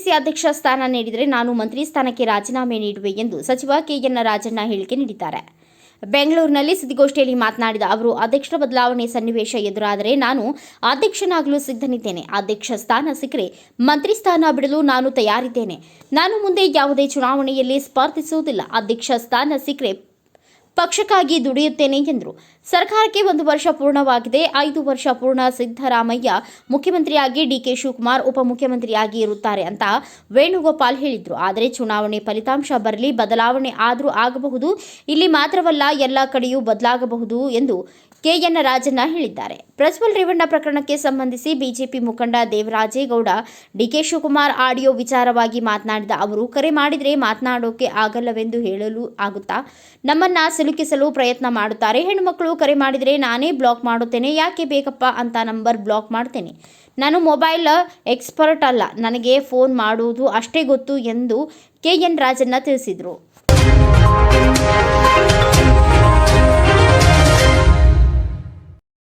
KPCC ಅಧ್ಯಕ್ಷ ಸ್ಥಾನ ನೀಡಿದರೆ ನಾನು ಮಂತ್ರಿ ಸ್ಥಾನಕ್ಕೆ ರಾಜೀನಾಮೆ ನೀಡುವೆ ಎಂದು ಸಚಿವ ಕೆಎನ್ ರಾಜಣ್ಣ ಹೇಳಿಕೆ ನೀಡಿದ್ದಾರೆ. ಬೆಂಗಳೂರಿನಲ್ಲಿ ಸುದ್ದಿಗೋಷ್ಠಿಯಲ್ಲಿ ಮಾತನಾಡಿದ ಅವರು, ಅಧ್ಯಕ್ಷರ ಬದಲಾವಣೆ ಸನ್ನಿವೇಶ ಎದುರಾದರೆ ನಾನು ಅಧ್ಯಕ್ಷನಾಗಲು ಸಿದ್ಧನಿದ್ದೇನೆ. ಅಧ್ಯಕ್ಷ ಸ್ಥಾನ ಸಿಕ್ಕರೆ ಮಂತ್ರಿ ಸ್ಥಾನ ಬಿಡಲು ನಾನು ತಯಾರಿದ್ದೇನೆ. ನಾನು ಮುಂದೆ ಯಾವುದೇ ಚುನಾವಣೆಯಲ್ಲಿ ಸ್ಪರ್ಧಿಸುವುದಿಲ್ಲ. ಅಧ್ಯಕ್ಷ ಸ್ಥಾನ ಸಿಕ್ಕರೆ ಪಕ್ಷಕ್ಕಾಗಿ ದುಡಿಯುತ್ತೇನೆ ಎಂದರು. ಸರ್ಕಾರಕ್ಕೆ 1 ವರ್ಷ ಪೂರ್ಣವಾಗಿದೆ. 5 ವರ್ಷ ಪೂರ್ಣ ಸಿದ್ದರಾಮಯ್ಯ ಮುಖ್ಯಮಂತ್ರಿಯಾಗಿ, ಡಿಕೆ ಶಿವಕುಮಾರ್ ಉಪಮುಖ್ಯಮಂತ್ರಿಯಾಗಿ ಇರುತ್ತಾರೆ ಅಂತ ವೇಣುಗೋಪಾಲ್ ಹೇಳಿದರು. ಆದರೆ ಚುನಾವಣೆ ಫಲಿತಾಂಶ ಬರಲಿ, ಬದಲಾವಣೆ ಆದರೂ ಆಗಬಹುದು. ಇಲ್ಲಿ ಮಾತ್ರವಲ್ಲ, ಎಲ್ಲ ಕಡೆಯೂ ಬದಲಾಗಬಹುದು ಎಂದು ಕೆಎನ್ ರಾಜಣ್ಣ ಹೇಳಿದ್ದಾರೆ. ಪ್ರಜ್ವಲ್ ರೇವಣ್ಣ ಪ್ರಕರಣಕ್ಕೆ ಸಂಬಂಧಿಸಿ ಬಿಜೆಪಿ ಮುಖಂಡ ದೇವರಾಜೇಗೌಡ ಡಿಕೆ ಶಿವಕುಮಾರ್ ಆಡಿಯೋ ವಿಚಾರವಾಗಿ ಮಾತನಾಡಿದ ಅವರು, ಕರೆ ಮಾಡಿದರೆ ಮಾತನಾಡೋಕೆ ಆಗಲ್ಲವೆಂದು ಹೇಳಲು ಆಗುತ್ತಾ? ನಮ್ಮನ್ನ ಸಿಲುಕಿಸಲು ಪ್ರಯತ್ನ ಮಾಡುತ್ತಾರೆ. ಹೆಣ್ಣುಮಕ್ಕಳು ಕರೆ ಮಾಡಿದರೆ ನಾನೇ ಬ್ಲಾಕ್ ಮಾಡುತ್ತೇನೆ. ಯಾಕೆ ಬೇಕಪ್ಪ ಅಂತ ನಂಬರ್ ಬ್ಲಾಕ್ ಮಾಡ್ತೇನೆ. ನಾನು ಮೊಬೈಲ್ ಎಕ್ಸ್ಪರ್ಟ್ ಅಲ್ಲ, ನನಗೆ ಫೋನ್ ಮಾಡುವುದು ಅಷ್ಟೇ ಗೊತ್ತು ಎಂದು ಕೆಎನ್ ರಾಜಣ್ಣ ತಿಳಿಸಿದರು.